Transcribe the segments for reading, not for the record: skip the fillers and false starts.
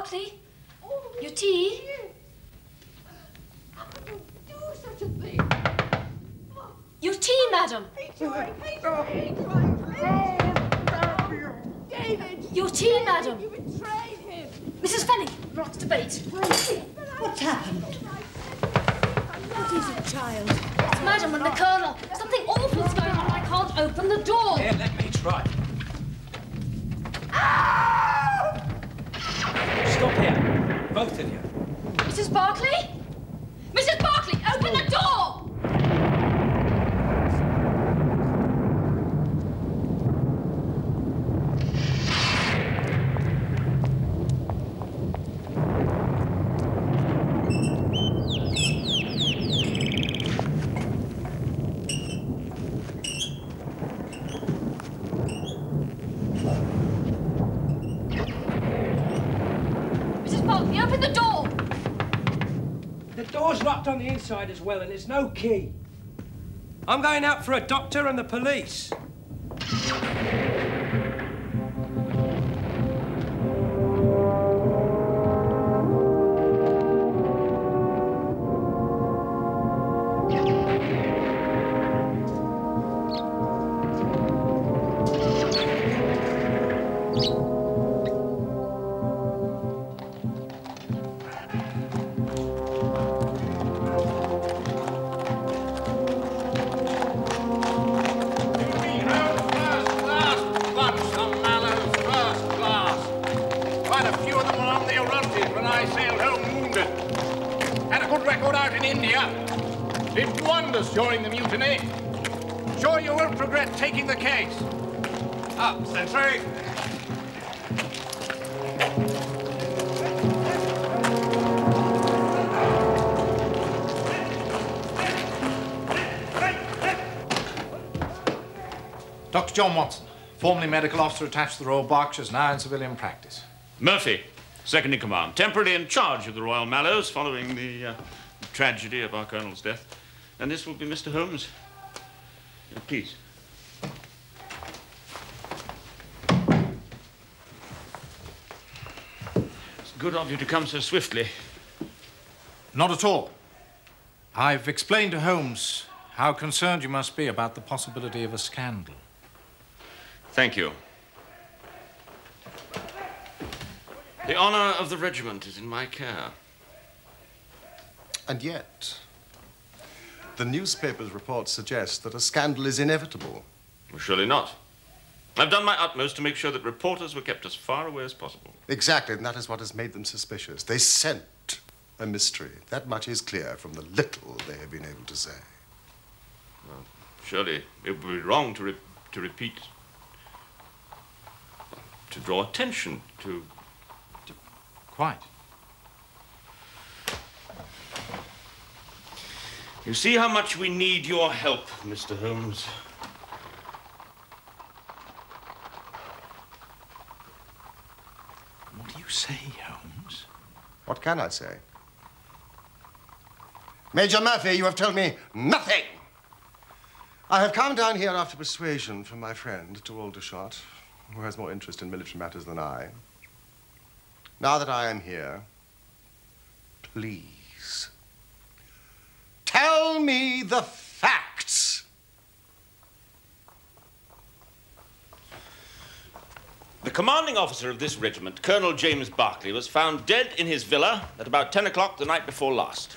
Barclay? Your tea? How could you do such a thing? Your tea, madam. David! Your tea, madam. You betrayed him! Mrs. Fenwick, not to debate. What's happened? What is it, child? It's Madam and the Colonel. Something awful's going on. I can't open the door. Here, let me try. Stop here, both of you. Mrs. Barclay? Mrs. Barclay, open the door! Open the door! The door's locked on the inside as well, and there's no key. I'm going out for a doctor and the police. During the mutiny. Sure you won't regret taking the case. Up, sentry. Dr. John Watson, formerly medical officer attached to the Royal Berkshires, now in civilian practice. Murphy, second in command, temporarily in charge of the Royal Mallows following the tragedy of our colonel's death. And this will be Mr. Holmes. Please. It's good of you to come so swiftly. Not at all. I've explained to Holmes how concerned you must be about the possibility of a scandal. Thank you. The honor of the regiment is in my care. And yet, the newspaper's reports suggest that a scandal is inevitable. Well, surely not. I've done my utmost to make sure that reporters were kept as far away as possible. Exactly, and that is what has made them suspicious. They scent a mystery. That much is clear from the little they have been able to say. Well, surely it would be wrong to repeat, to draw attention to... Quite. You see how much we need your help, Mr. Holmes. What do you say, Holmes? What can I say? Major Murphy, you have told me nothing. I have come down here after persuasion from my friend, Dr. Aldershot, who has more interest in military matters than I. Now that I am here, please, tell me the facts. The commanding officer of this regiment, Colonel James Berkeley, was found dead in his villa at about 10 o'clock the night before last.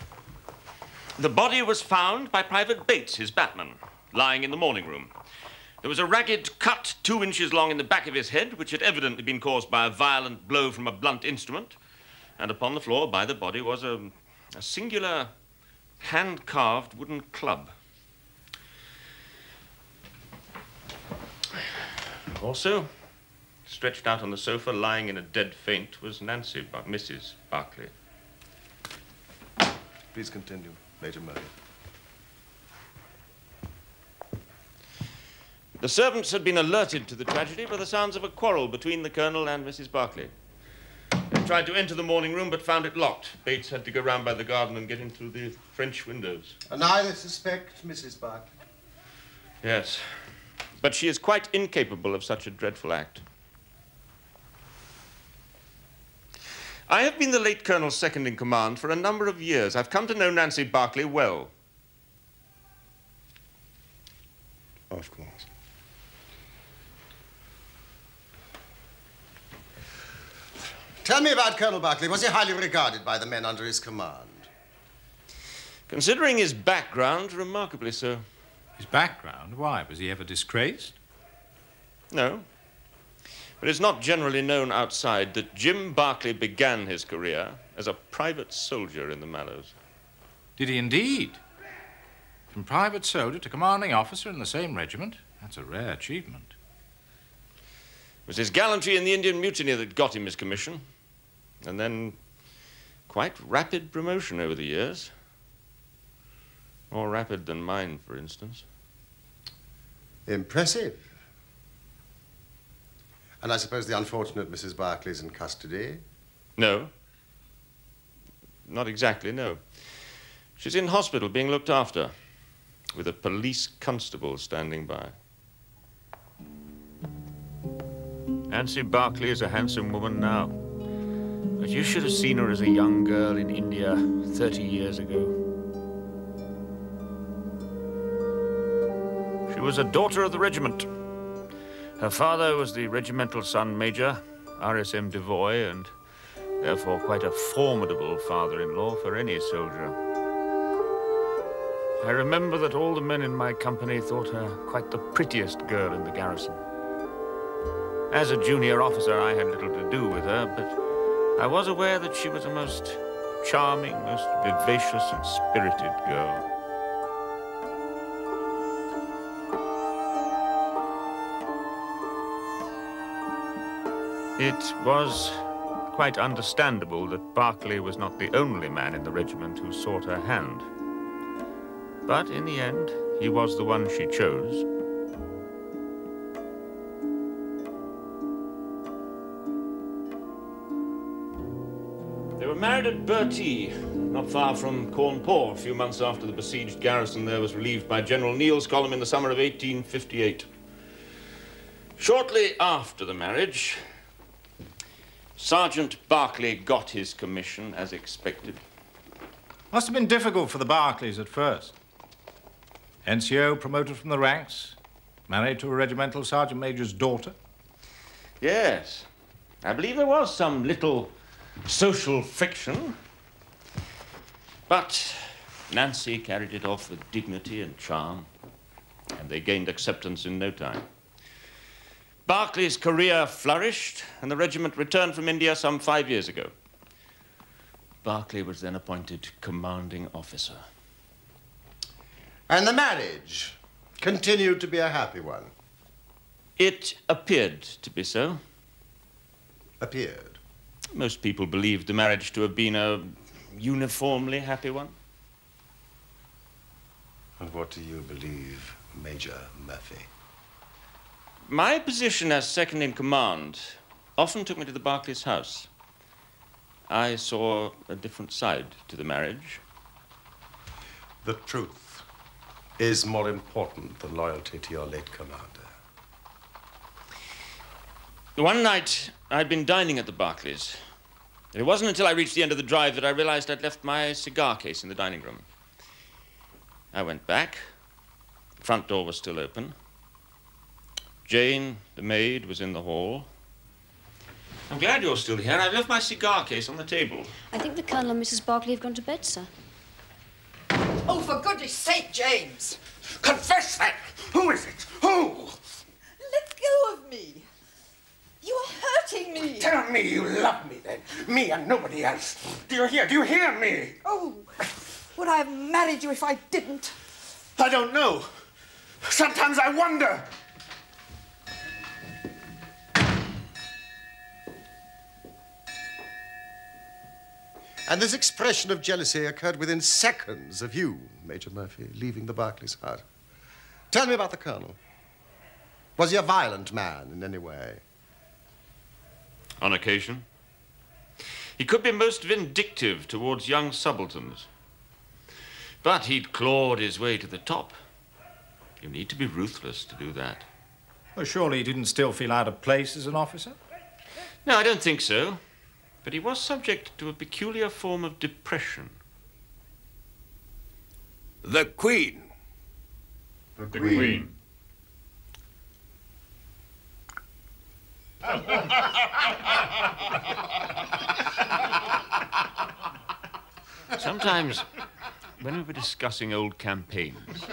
The body was found by Private Bates, his batman, lying in the morning room. There was a ragged cut 2 inches long in the back of his head, which had evidently been caused by a violent blow from a blunt instrument. And upon the floor by the body was a singular hand-carved wooden club. Also, stretched out on the sofa, lying in a dead faint, was Nancy, Mrs. Berkeley. Please continue, Major Murphy. The servants had been alerted to the tragedy by the sounds of a quarrel between the Colonel and Mrs. Berkeley. They tried to enter the morning room, but found it locked. Bates had to go round by the garden and get in through the French windows. And I suspect Mrs. Berkeley. Yes, but she is quite incapable of such a dreadful act. I have been the late Colonel's second-in-command for a number of years. I've come to know Nancy Barclay well. Of course. Tell me about Colonel Barclay. Was he highly regarded by the men under his command? Considering his background, remarkably so. His background? Why? Was he ever disgraced? No. But it's not generally known outside that Jim Barclay began his career as a private soldier in the Mallows. Did he indeed? From private soldier to commanding officer in the same regiment? That's a rare achievement. It was his gallantry in the Indian Mutiny that got him his commission. And then quite rapid promotion over the years. More rapid than mine, for instance. Impressive. And I suppose the unfortunate Mrs. Barclay's in custody? No. Not exactly, no. She's in hospital being looked after, with a police constable standing by. Nancy Barclay is a handsome woman now. But you should have seen her as a young girl in India 30 years ago. She was a daughter of the regiment. Her father was the regimental son major, RSM Devoy, and therefore quite a formidable father-in-law for any soldier. I remember that all the men in my company thought her quite the prettiest girl in the garrison. As a junior officer, I had little to do with her, but I was aware that she was a most charming, most vivacious and spirited girl. It was quite understandable that Barclay was not the only man in the regiment who sought her hand. But in the end, he was the one she chose. They were married at Bertie, not far from Cawnpore, a few months after the besieged garrison there was relieved by General Neal's column in the summer of 1858. Shortly after the marriage, Sergeant Barclay got his commission as expected. Must have been difficult for the Barclays at first. NCO promoted from the ranks, married to a regimental sergeant major's daughter. Yes, I believe there was some little social friction. But Nancy carried it off with dignity and charm, and they gained acceptance in no time. Barclay's career flourished, and the regiment returned from India some 5 years ago. Barclay was then appointed commanding officer. And the marriage continued to be a happy one? It appeared to be so. Appeared? Most people believed the marriage to have been a uniformly happy one. And what do you believe, Major Murphy? My position as second-in-command often took me to the Barclays' house. I saw a different side to the marriage. The truth is more important than loyalty to your late commander. One night, I'd been dining at the Barclays. It wasn't until I reached the end of the drive that I realized I'd left my cigar case in the dining room. I went back. The front door was still open. Jane, the maid, was in the hall. I'm glad you're still here. I've left my cigar case on the table. I think the Colonel and Mrs. Barclay have gone to bed, sir. Oh, for goodness sake, James! Confess that! Who is it? Who? Let go of me! You are hurting me! Tell me you love me, then. Me and nobody else. Do you hear? Do you hear me? Oh, would I have married you if I didn't? I don't know. Sometimes I wonder. And this expression of jealousy occurred within seconds of you, Major Murphy, leaving the Barclays' hut. Tell me about the Colonel. Was he a violent man in any way? On occasion. He could be most vindictive towards young subalterns. But he'd clawed his way to the top. You need to be ruthless to do that. Well, surely he didn't still feel out of place as an officer? No, I don't think so. but he was subject to a peculiar form of depression. The Queen. The Queen. Sometimes, when we were discussing old campaigns,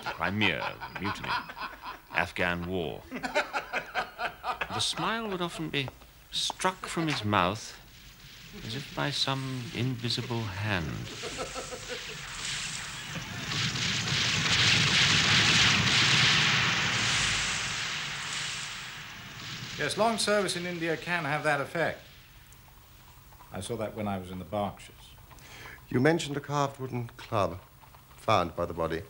Crimea, Mutiny, Afghan War, the smile would often be struck from his mouth as if by some invisible hand. Yes, long service in India can have that effect. I saw that when I was in the Berkshires. You mentioned a carved wooden club found by the body.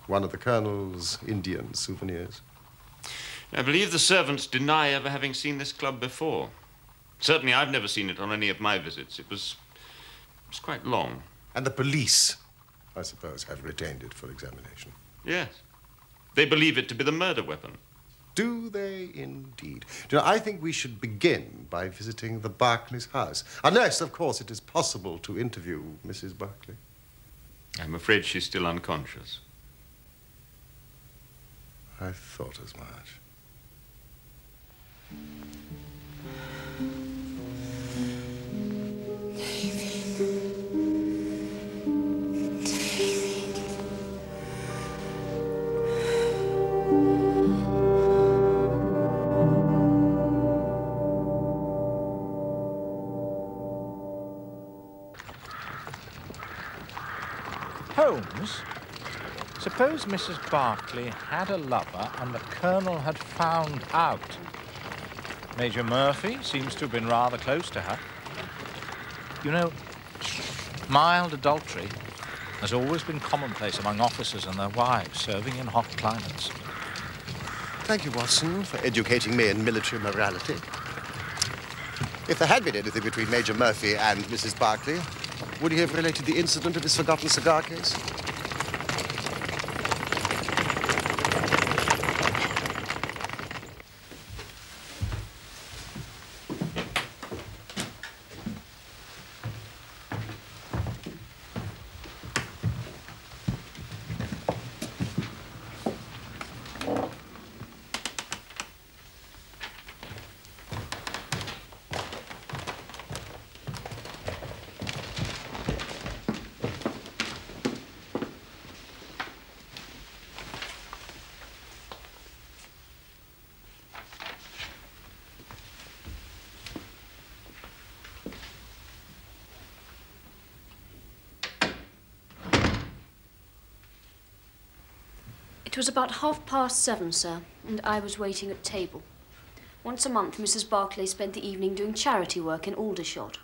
One of the Colonel's Indian souvenirs. I believe the servants deny ever having seen this club before. Certainly I've never seen it on any of my visits. It was quite long. And the police, I suppose, have retained it for examination. Yes. They believe it to be the murder weapon. Do they indeed? Do you know, I think we should begin by visiting the Berkeley's house. Unless, of course, it is possible to interview Mrs. Berkeley. I'm afraid she's still unconscious. I thought as much. Holmes, suppose Mrs. Berkeley had a lover and the Colonel had found out. Major Murphy seems to have been rather close to her. You know, mild adultery has always been commonplace among officers and their wives serving in hot climates. Thank you, Watson, for educating me in military morality. If there had been anything between Major Murphy and Mrs. Berkeley, would he have related the incident of his forgotten cigar case? It was about 7:30, sir, and I was waiting at table. Once a month, Mrs. Berkeley spent the evening doing charity work in Aldershot.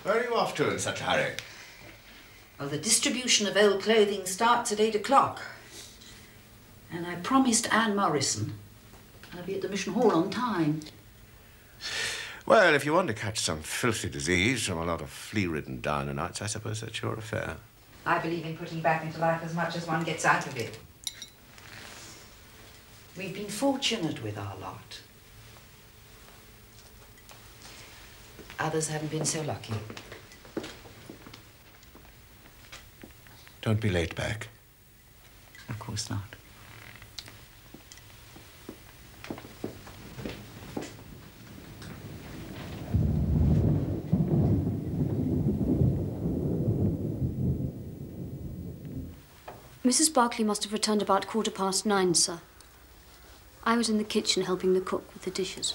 Where are you off to in such a hurry? Well, the distribution of old clothing starts at 8 o'clock. And I promised Anne Morrison I'll be at the Mission Hall on time. Well, if you want to catch some filthy disease from a lot of flea-ridden down-and-outs, I suppose that's your affair. I believe in putting back into life as much as one gets out of it. We've been fortunate with our lot. Others haven't been so lucky. Don't be late back. Of course not. Mrs. Berkeley must have returned about 9:15, sir. I was in the kitchen helping the cook with the dishes.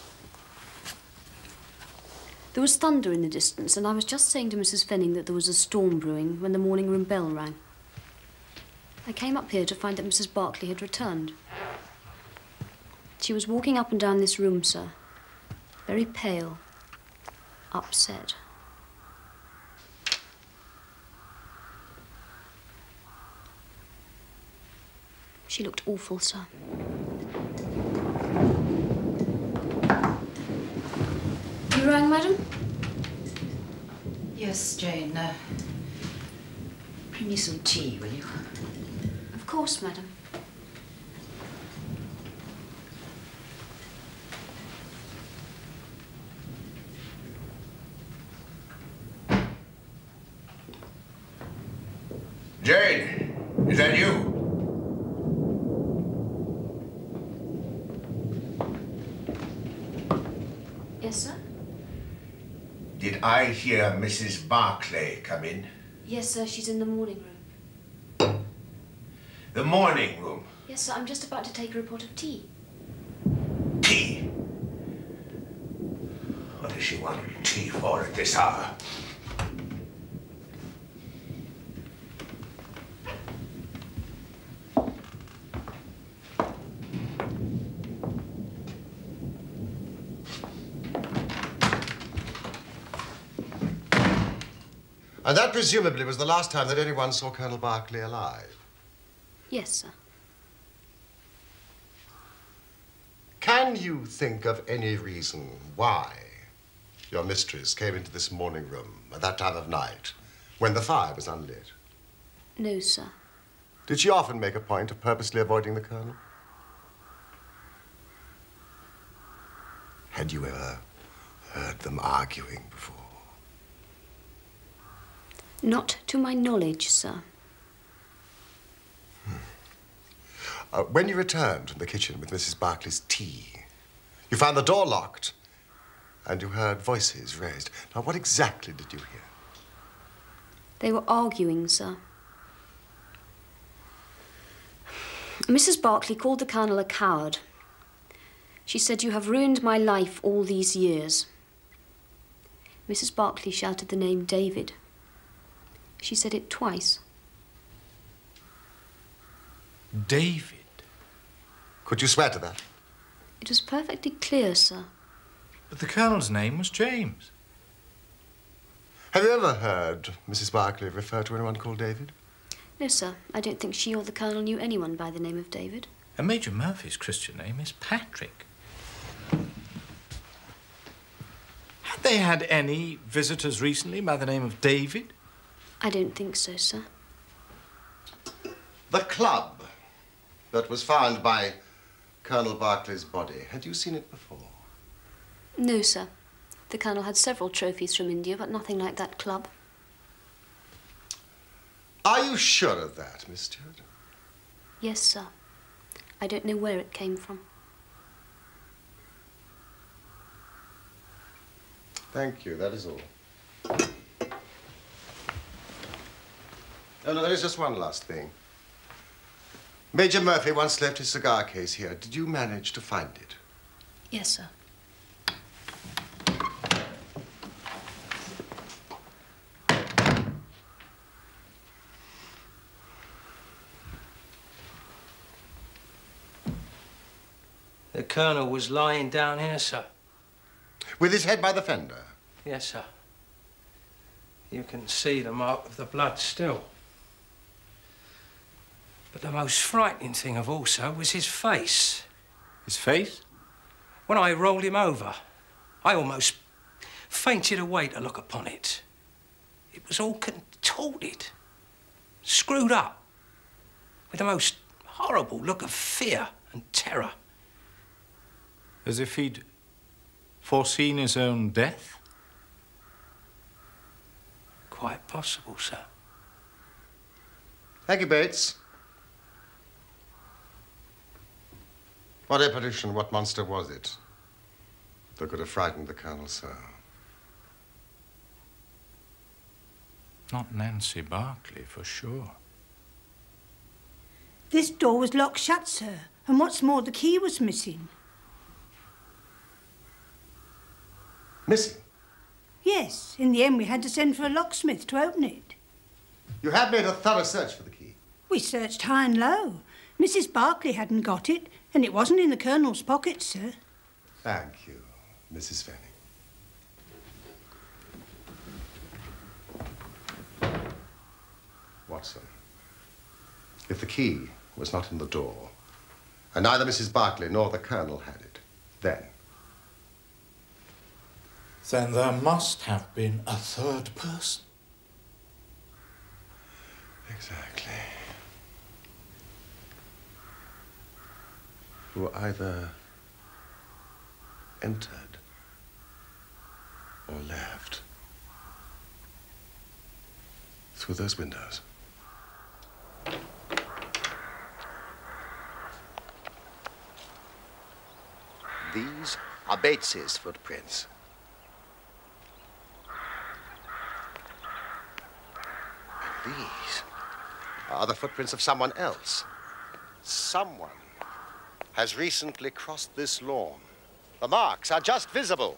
There was thunder in the distance, and I was just saying to Mrs. Fenning that there was a storm brewing when the morning room bell rang. I came up here to find that Mrs. Berkeley had returned. She was walking up and down this room, sir. Very pale. Upset. She looked awful, sir. You rang, madam? Yes, Jane. Bring me some tea, will you? Of course, madam. Jane, is that you? Yes, sir? Did I hear Mrs. Barclay come in? Yes, sir, she's in the morning room. The morning room? Yes, sir, I'm just about to take her a pot of tea. Tea? What does she want tea for at this hour? And that presumably was the last time that anyone saw Colonel Barclay alive. Yes, sir. Can you think of any reason why your mistress came into this morning room at that time of night when the fire was unlit? No, sir. Did she often make a point of purposely avoiding the Colonel? Had you ever heard them arguing before? Not to my knowledge, sir. When you returned from the kitchen with Mrs. Barclay's tea, you found the door locked and you heard voices raised. Now, what exactly did you hear? They were arguing, sir. Mrs. Barclay called the Colonel a coward. She said, "You have ruined my life all these years." Mrs. Barclay shouted the name David. She said it twice. David? Could you swear to that? It was perfectly clear, sir. But the Colonel's name was James. Have you ever heard Mrs. Barclay refer to anyone called David? No, sir. I don't think she or the Colonel knew anyone by the name of David. And Major Murphy's Christian name is Patrick. Had they had any visitors recently by the name of David? I don't think so, sir. The club that was found by Colonel Barclay's body, had you seen it before? No, sir. The Colonel had several trophies from India, but nothing like that club. Are you sure of that, Miss Stewart? Yes, sir. I don't know where it came from. Thank you, that is all. Oh, no, there is just one last thing. Major Murphy once left his cigar case here. Did you manage to find it? Yes, sir. The Colonel was lying down here, sir. With his head by the fender? Yes, sir. You can see the mark of the blood still. But the most frightening thing of all, sir, was his face. His face? When I rolled him over, I almost fainted away to look upon it. It was all contorted, screwed up, with the most horrible look of fear and terror. As if he'd foreseen his own death? Quite possible, sir. Thank you, Bates. What apparition, what monster was it that could have frightened the Colonel so? Not Nancy Barclay, for sure. This door was locked shut, sir, and what's more, the key was missing. Missing? Yes, in the end we had to send for a locksmith to open it. You have made a thorough search for the key. We searched high and low, Mrs. Barclay hadn't got it, and it wasn't in the Colonel's pocket, sir. Thank you, Mrs. Fanning. Watson, if the key was not in the door, and neither Mrs. Barclay nor the Colonel had it, then there must have been a third person. exactly. Who either entered or left through those windows. These are Bates's footprints. And these are the footprints of someone else. Someone has recently crossed this lawn. The marks are just visible.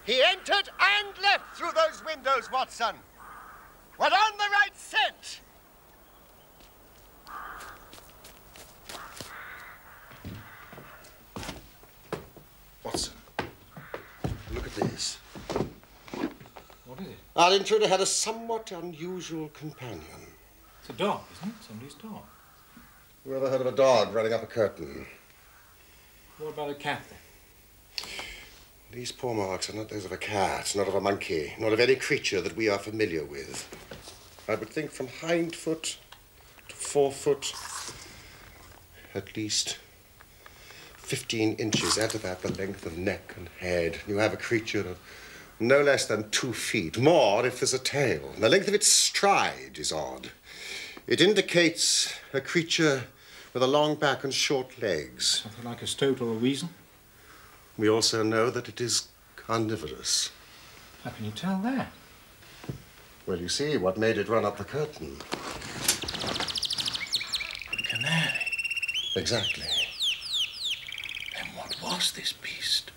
He entered and left through those windows, Watson. We're on the right scent. Watson, look at this. What is it? Our intruder had a somewhat unusual companion. It's a dog, isn't it? Somebody's dog. Who ever heard of a dog running up a curtain? What about a cat, then? These paw marks are not those of a cat, not of a monkey, nor of any creature that we are familiar with. I would think from hind foot to forefoot, at least 15 inches, add to that the length of neck and head. You have a creature of no less than 2 feet, more if there's a tail. And the length of its stride is odd. It indicates a creature with a long back and short legs. Something like a stoat or a weasel? We also know that it is carnivorous. How can you tell that? Well, you see, what made it run up the curtain? A canary. Exactly. Then what was this beast?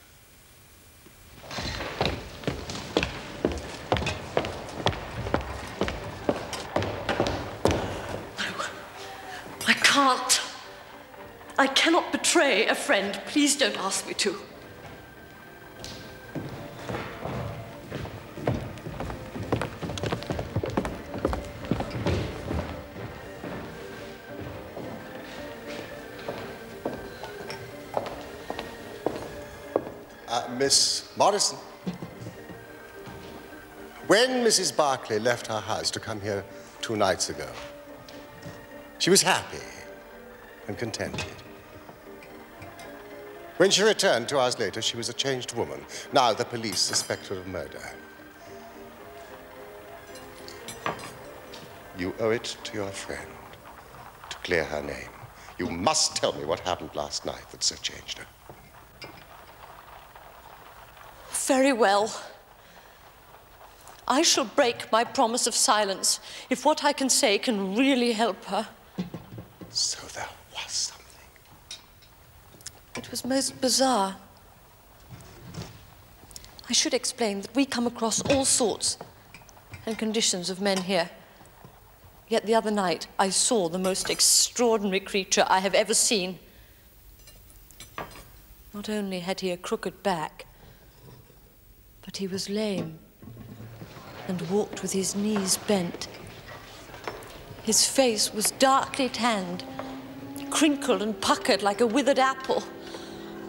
I can't. I cannot betray a friend. Please don't ask me to. Miss Morrison. When Mrs. Barclay left her house to come here 2 nights ago, she was happy and contented. When she returned 2 hours later, she was a changed woman. Now the police suspect her of murder. You owe it to your friend to clear her name. You must tell me what happened last night that so changed her. Very well. I shall break my promise of silence if what I can say can really help her. So there was something. It was most bizarre. I should explain that we come across all sorts and conditions of men here. Yet the other night I saw the most extraordinary creature I have ever seen. Not only had he a crooked back, but he was lame and walked with his knees bent. His face was darkly tanned, crinkled and puckered like a withered apple.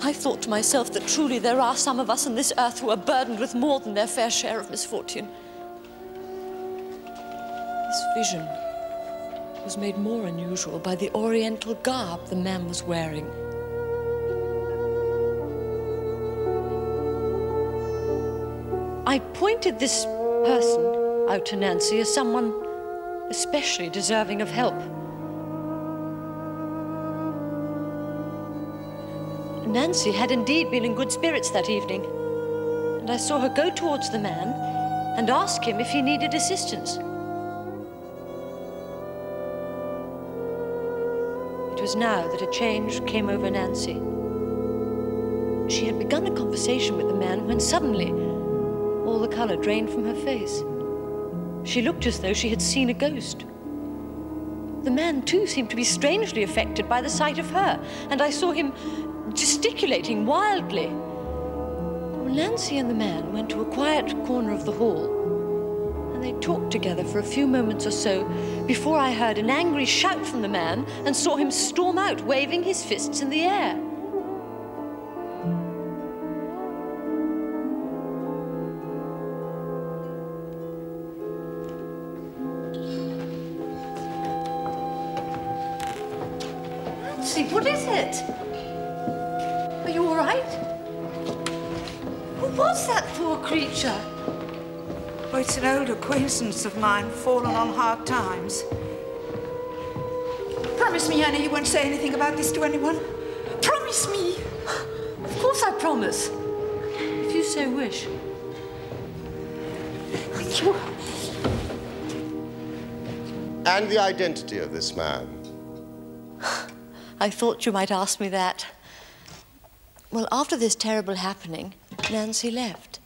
I thought to myself that truly there are some of us on this earth who are burdened with more than their fair share of misfortune. This vision was made more unusual by the oriental garb the man was wearing. I pointed this person out to Nancy as someone especially deserving of help. Nancy had indeed been in good spirits that evening, and I saw her go towards the man and ask him if he needed assistance. It was now that a change came over Nancy. She had begun a conversation with the man when suddenly all the colour drained from her face. She looked as though she had seen a ghost. The man, too, seemed to be strangely affected by the sight of her, and I saw him gesticulating wildly. Well, Nancy and the man went to a quiet corner of the hall, and they talked together for a few moments or so before I heard an angry shout from the man and saw him storm out, waving his fists in the air. What is it? Are you all right? Who was that poor creature? Oh, it's an old acquaintance of mine, fallen on hard times. Promise me, Annie, you won't say anything about this to anyone. Promise me. Of course I promise. If you so wish. And the identity of this man? I thought you might ask me that. Well, after this terrible happening, Nancy left.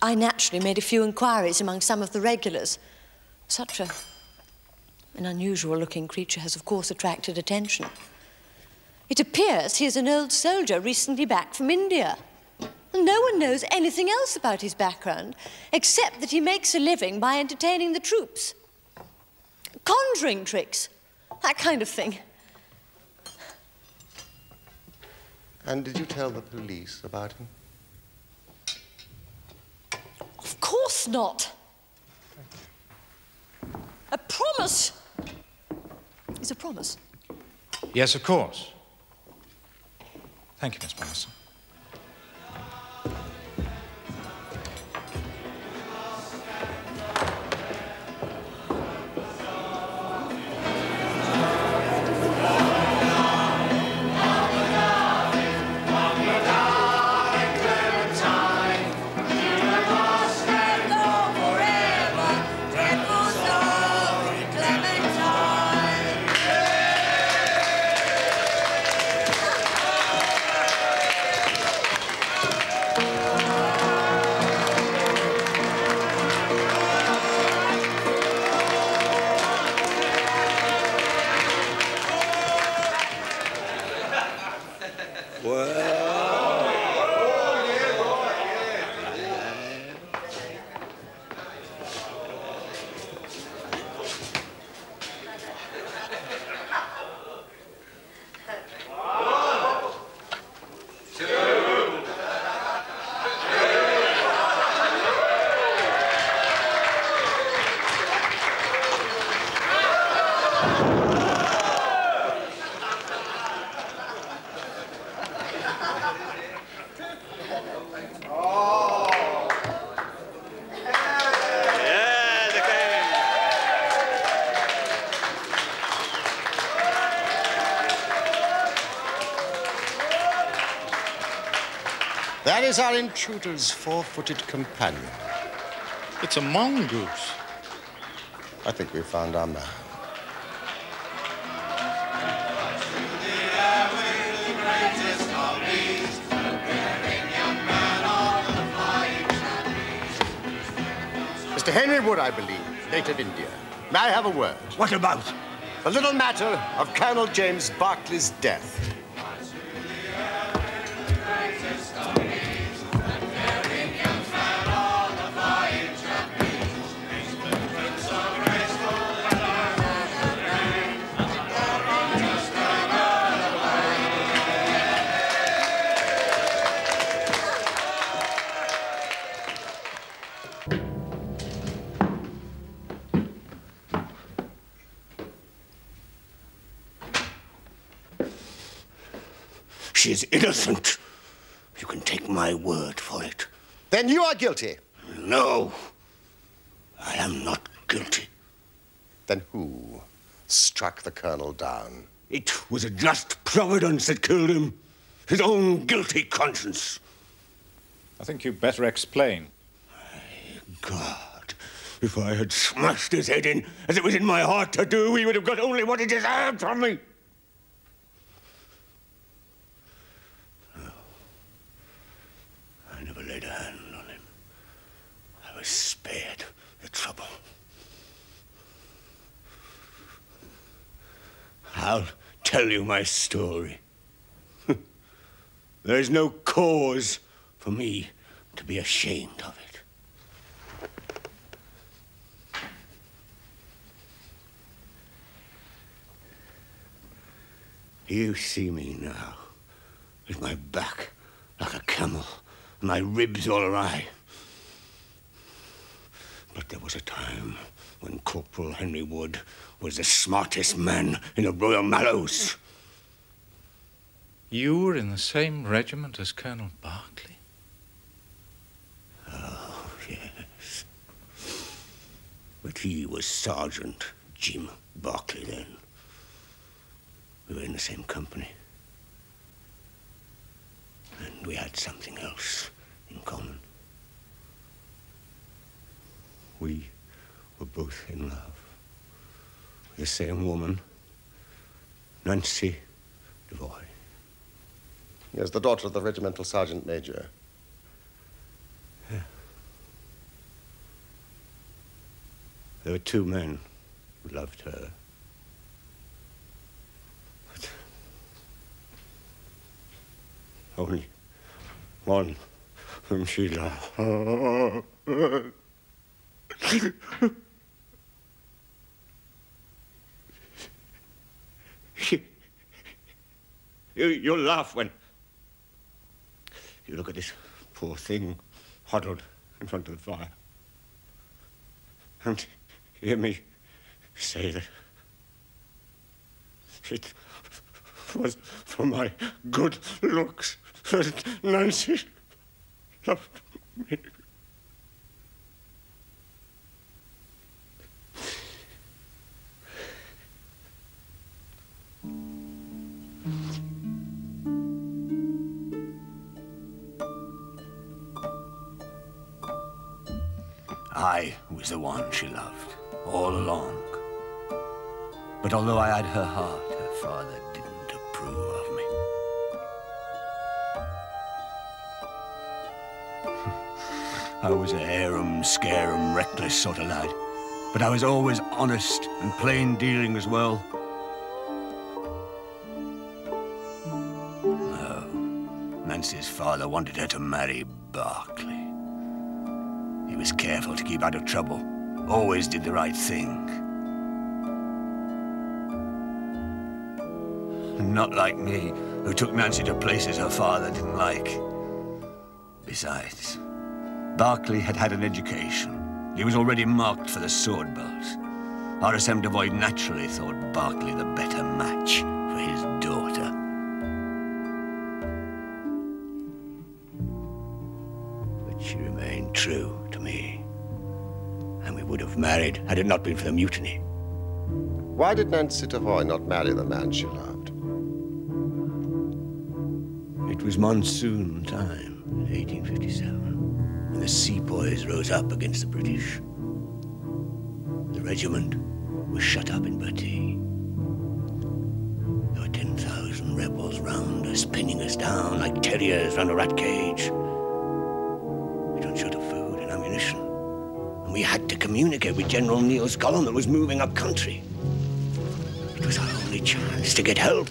I naturally made a few inquiries among some of the regulars. Such an unusual-looking creature has, of course, attracted attention. It appears he is an old soldier recently back from India. No one knows anything else about his background, except that he makes a living by entertaining the troops. Conjuring tricks, that kind of thing. And did you tell the police about him? Of course not. A promise is a promise. Yes, of course. Thank you, Miss Morrison. That is our intruder's four-footed companion. It's a mongoose. I think we've found our man. Mr. Henry Wood, I believe, native India. May I have a word? What about? The little matter of Colonel James Berkeley's death. She is innocent. You can take my word for it. Then you are guilty. No, I am not guilty. Then who struck the colonel down? It was a just providence that killed him. His own guilty conscience. I think you'd better explain. God, if I had smashed his head in, as it was in my heart to do, he would have got only what he deserved from me. I'll tell you my story. There's no cause for me to be ashamed of it. You see me now, with my back like a camel, and my ribs all awry. But there was a time when Corporal Henry Wood was the smartest man in the Royal Mallows. You were in the same regiment as Colonel Berkeley? Oh, yes. But he was Sergeant Jim Berkeley then. We were in the same company. And we had something else in common. We were both in love. The same woman, Nancy Devoy. Yes, the daughter of the regimental sergeant major. Yeah. There were two men who loved her. But only one whom she loved. You'll laugh when you look at this poor thing huddled in front of the fire and hear me say that it was for my good looks that Nancy loved me. I was the one she loved, all along. But although I had her heart, her father didn't approve of me. I was a harum, scarum, reckless sort of lad. But I was always honest and plain dealing as well. No, Nancy's father wanted her to marry Berkeley. He was careful to keep out of trouble, always did the right thing. Not like me, who took Nancy to places her father didn't like. Besides, Berkeley had had an education. He was already marked for the sword belt. RSM Devoy naturally thought Berkeley the better match for his daughter. But she remained true to me. And we would have married had it not been for the mutiny. Why did Nancy Devoy not marry the man she loved? It was monsoon time in 1857, when the sepoys rose up against the British. The regiment was shut up in Bertie. There were 10,000 rebels round us, pinning us down like terriers round a rat cage. We'd run short of food and ammunition, and we had to communicate with General Neal's column that was moving up country. It was our only chance to get help.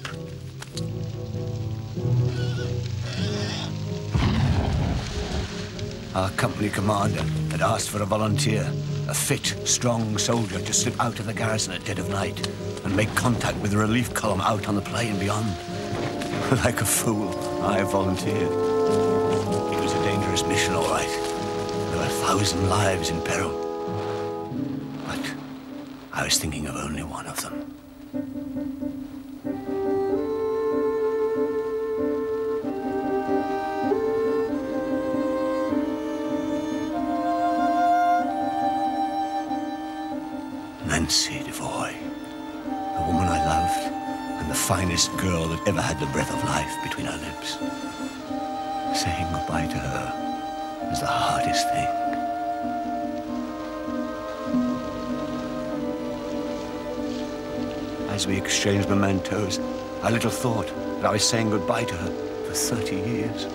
Our company commander had asked for a volunteer, a fit, strong soldier to slip out of the garrison at dead of night and make contact with the relief column out on the plain beyond. Like a fool, I volunteered. It was a dangerous mission, all right. There were 1,000 lives in peril. But I was thinking of only one of them. Nancy Devoy, the woman I loved, and the finest girl that ever had the breath of life between her lips. Saying goodbye to her was the hardest thing. As we exchanged mementos, I little thought that I was saying goodbye to her for 30 years.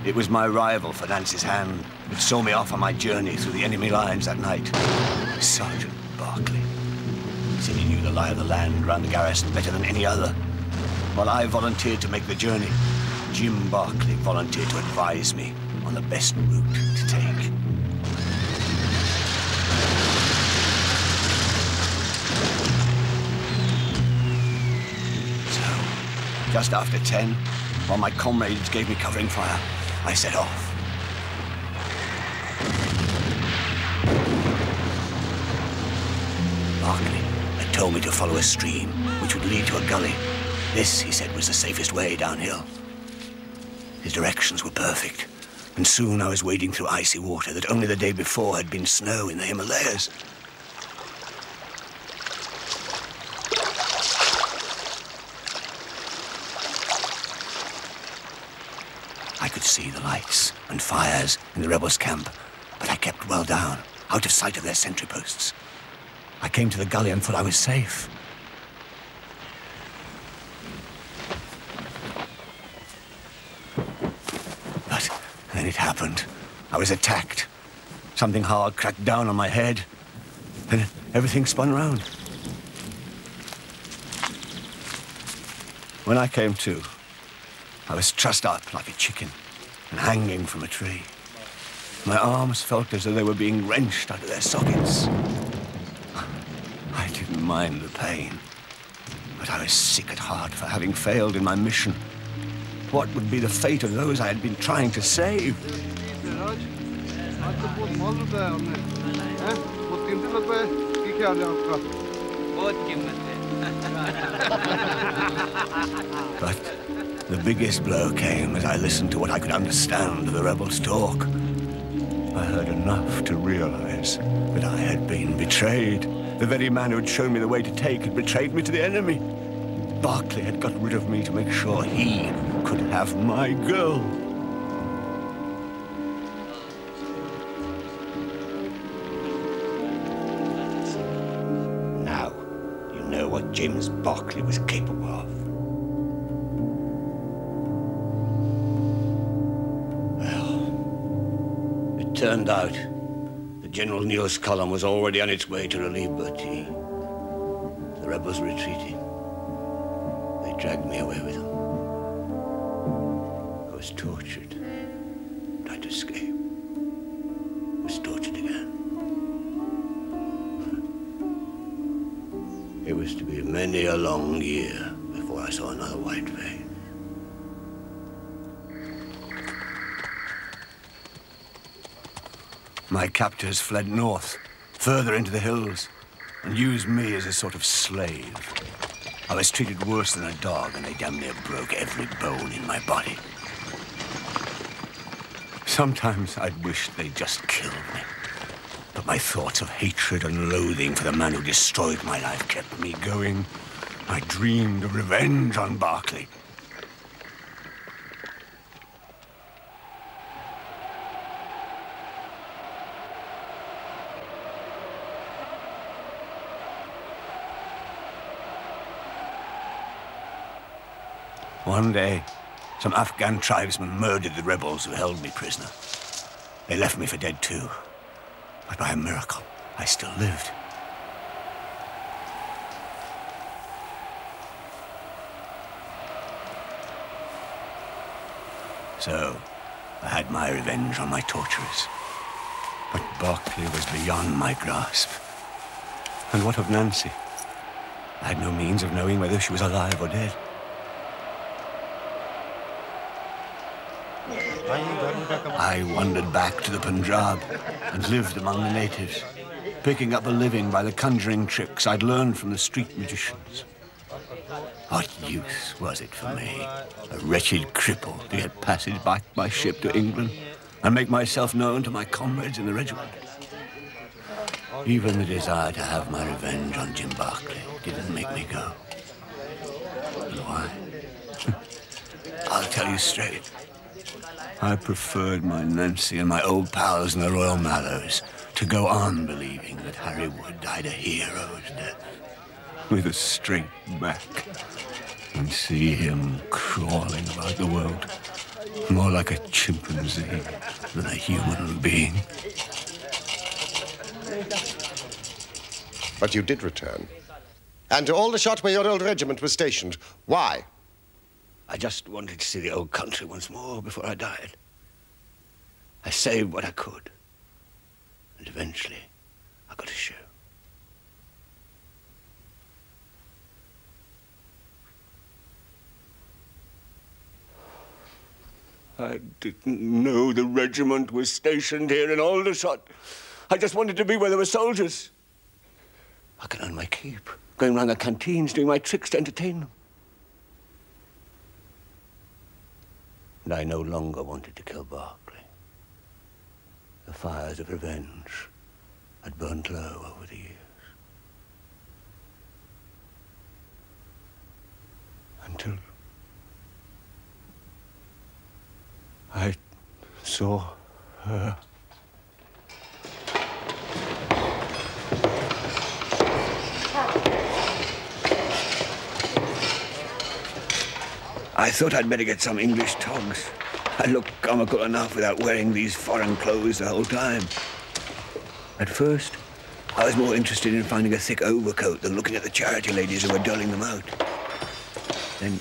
It was my rival for Nancy's hand that saw me off on my journey through the enemy lines that night. Sergeant Berkeley. He said he knew the lie of the land around the garrison better than any other. While I volunteered to make the journey, Jim Barclay volunteered to advise me on the best route to take. So, just after 10, while my comrades gave me covering fire, I set off. Barclay had told me to follow a stream, which would lead to a gully. This, he said, was the safest way downhill. His directions were perfect, and soon I was wading through icy water that only the day before had been snow in the Himalayas. I could see the lights and fires in the rebels' camp, but I kept well down, out of sight of their sentry posts. I came to the gully and thought I was safe. But then it happened. I was attacked. Something hard cracked down on my head. Then everything spun round. When I came to, I was trussed up like a chicken and hanging from a tree. My arms felt as though they were being wrenched out of their sockets. I didn't mind the pain, but I was sick at heart for having failed in my mission. What would be the fate of those I had been trying to save? But the biggest blow came as I listened to what I could understand of the rebels' talk. I heard enough to realize that I had been betrayed. The very man who had shown me the way to take had betrayed me to the enemy. Barclay had got rid of me to make sure he could have my girl. Now, you know what James Barclay was capable of. Well, it turned out that General Neal's column was already on its way to relieve Bertie. The rebels retreated. They dragged me away with them. I was tortured. Tried to escape. Was tortured again. It was to be many a long year before I saw another white face. My captors fled north, further into the hills, and used me as a sort of slave. I was treated worse than a dog, and they damn near broke every bone in my body. Sometimes I'd wish they'd just killed me. But my thoughts of hatred and loathing for the man who destroyed my life kept me going. I dreamed of revenge on Barclay. One day, some Afghan tribesmen murdered the rebels who held me prisoner. They left me for dead too. But by a miracle, I still lived. So, I had my revenge on my torturers. But Barclay was beyond my grasp. And what of Nancy? I had no means of knowing whether she was alive or dead. I wandered back to the Punjab and lived among the natives, picking up a living by the conjuring tricks I'd learned from the street magicians. What use was it for me, a wretched cripple, to get passage back by ship to England and make myself known to my comrades in the regiment? Even the desire to have my revenge on Jim Barclay didn't make me go. And why? I'll tell you straight. I preferred my Nancy and my old pals in the Royal Mallows to go on believing that Harry Wood died a hero's death with a straight back and see him crawling about the world more like a chimpanzee than a human being. But you did return. And to Aldershot, where your old regiment was stationed. Why? I just wanted to see the old country once more before I died. I saved what I could. And eventually, I got a show. I didn't know the regiment was stationed here in Aldershot. I just wanted to be where there were soldiers. I could earn my keep, going round the canteens, doing my tricks to entertain them. And I no longer wanted to kill Berkeley. The fires of revenge had burnt low over the years. Until I saw her. I thought I'd better get some English togs. I look comical enough without wearing these foreign clothes the whole time. At first, I was more interested in finding a thick overcoat than looking at the charity ladies who were doling them out. Then,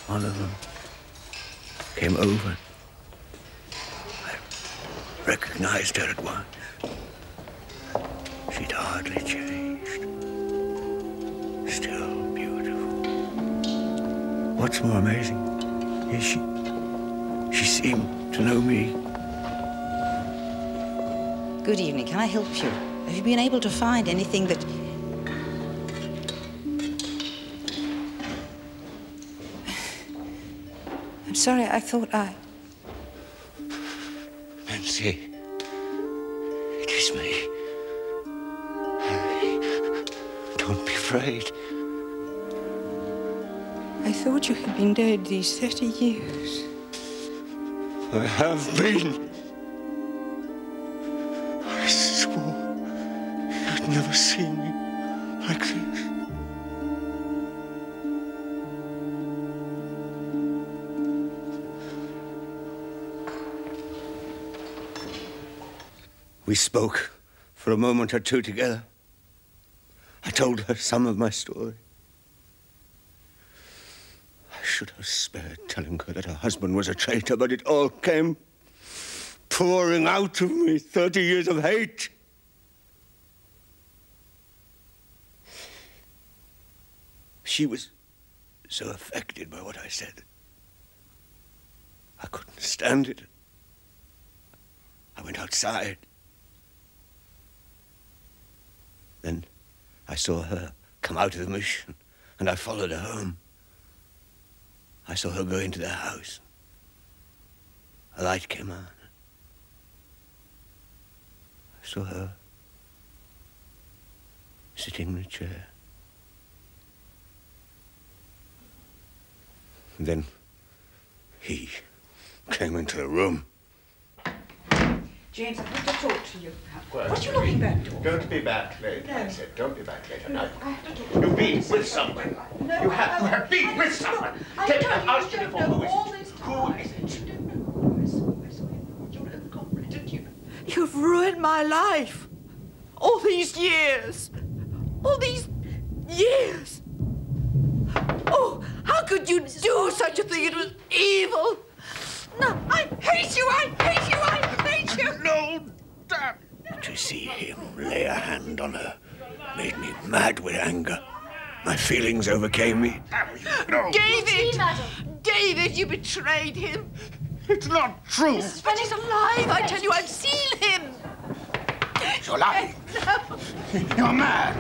one of them came over. I recognized her at once. She'd hardly changed. Still beautiful. What's more amazing is she seemed to know me. Good evening. Can I help you? Have you been able to find anything that... I'm sorry, I thought I... Nancy, it is me. Don't be afraid. I thought you had been dead these 30 years. I have been. I swore you'd never seen me like this. We spoke for a moment or two together. I told her some of my story. I should have spared telling her that her husband was a traitor, but it all came pouring out of me, 30 years of hate. She was so affected by what I said. I couldn't stand it. I went outside. Then I saw her come out of the mission, and I followed her home. I saw her go into their house. A light came on. I saw her sitting in a chair. And then he came into the room. James, I've got to talk to you. What are you looking back for? Don't be back late. No. I said, don't be back late tonight. I have to talk to you. You've been with someone. No, You have been with someone. Tell me, I've asked you before. Who is it? You don't know. I saw him. Your own comrade, and you've ruined my life. All these years. All these years. Oh, how could you do such a thing? It was evil. No, I hate you. I hate you. I hate you. No, damn. To see him lay a hand on her made me mad with anger. My feelings overcame me. No. David! David, you betrayed him. It's not true. Mrs. Benn is alive. I tell you, I've seen him. You're lying. No. You're mad.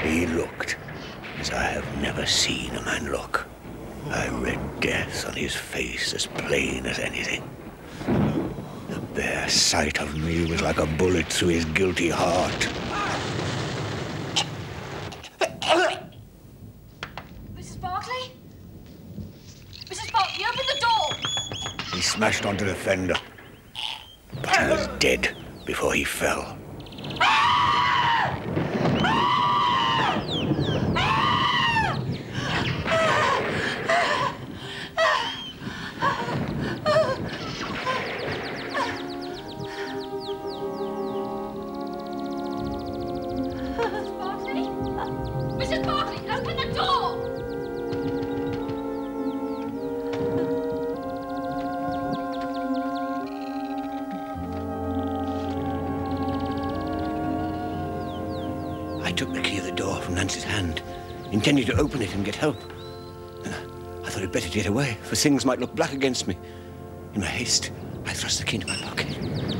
He looked as I have never seen a man look. I read death on his face as plain as anything. The bare sight of me was like a bullet through his guilty heart. Mrs. Barclay? Mrs. Barclay, open the door! He smashed onto the fender, but he was dead before he fell. Nancy's hand, intending to open it and get help. Then I thought I'd better get away, for things might look black against me. In my haste, I thrust the key into my pocket,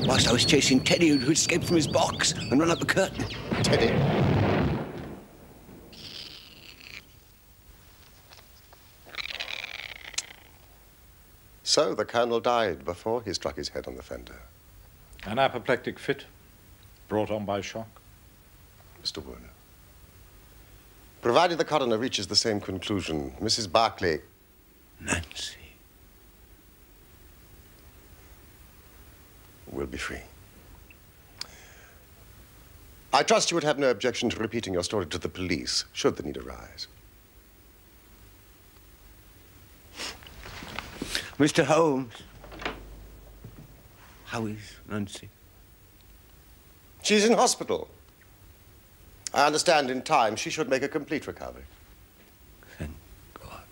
whilst I was chasing Teddy, who escaped from his box and run up the curtain. Teddy? So the Colonel died before he struck his head on the fender. An apoplectic fit brought on by shock. Mr. Werner, provided the coroner reaches the same conclusion, Mrs. Barclay... Nancy. ...will be free. I trust you would have no objection to repeating your story to the police, should the need arise. Mr. Holmes. How is Nancy? She's in hospital. I understand in time she should make a complete recovery. Thank God.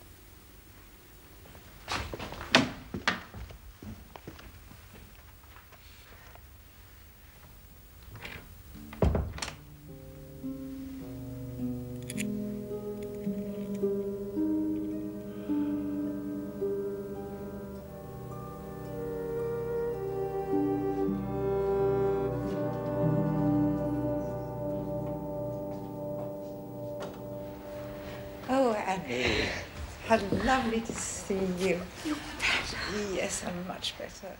Oh, Annie, how lovely to see you. You're better. Yes, I'm much better.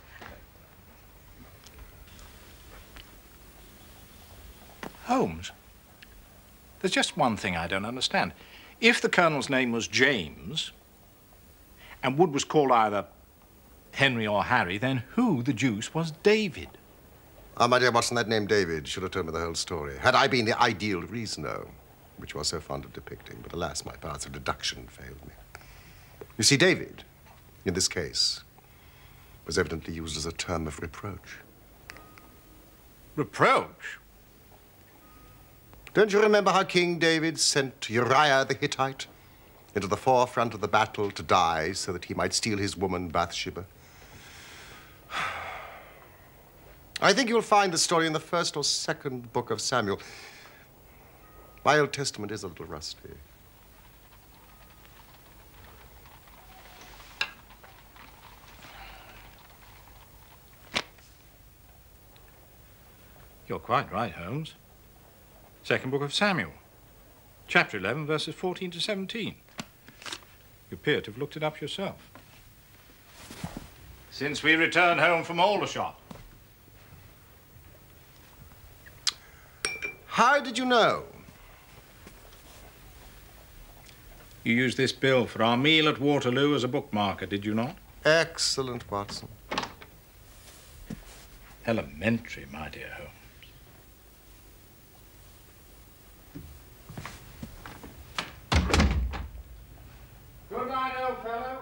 Holmes, there's just one thing I don't understand. If the Colonel's name was James, and Wood was called either Henry or Harry, then who the deuce was David? Ah, my dear Watson, that name David should have told me the whole story. Had I been the ideal reasoner, which you are so fond of depicting, but alas, my powers of deduction failed me. You see, David, in this case, was evidently used as a term of reproach. Reproach? Don't you remember how King David sent Uriah the Hittite into the forefront of the battle to die so that he might steal his woman Bathsheba? I think you'll find the story in the first or second book of Samuel. My Old Testament is a little rusty. You're quite right, Holmes. Second book of Samuel, chapter 11, verses 14 to 17. You appear to have looked it up yourself. Since we returned home from Aldershot. How did you know? You used this bill for our meal at Waterloo as a bookmarker, did you not? Excellent, Watson. Elementary, my dear Holmes. Good night, old fellow.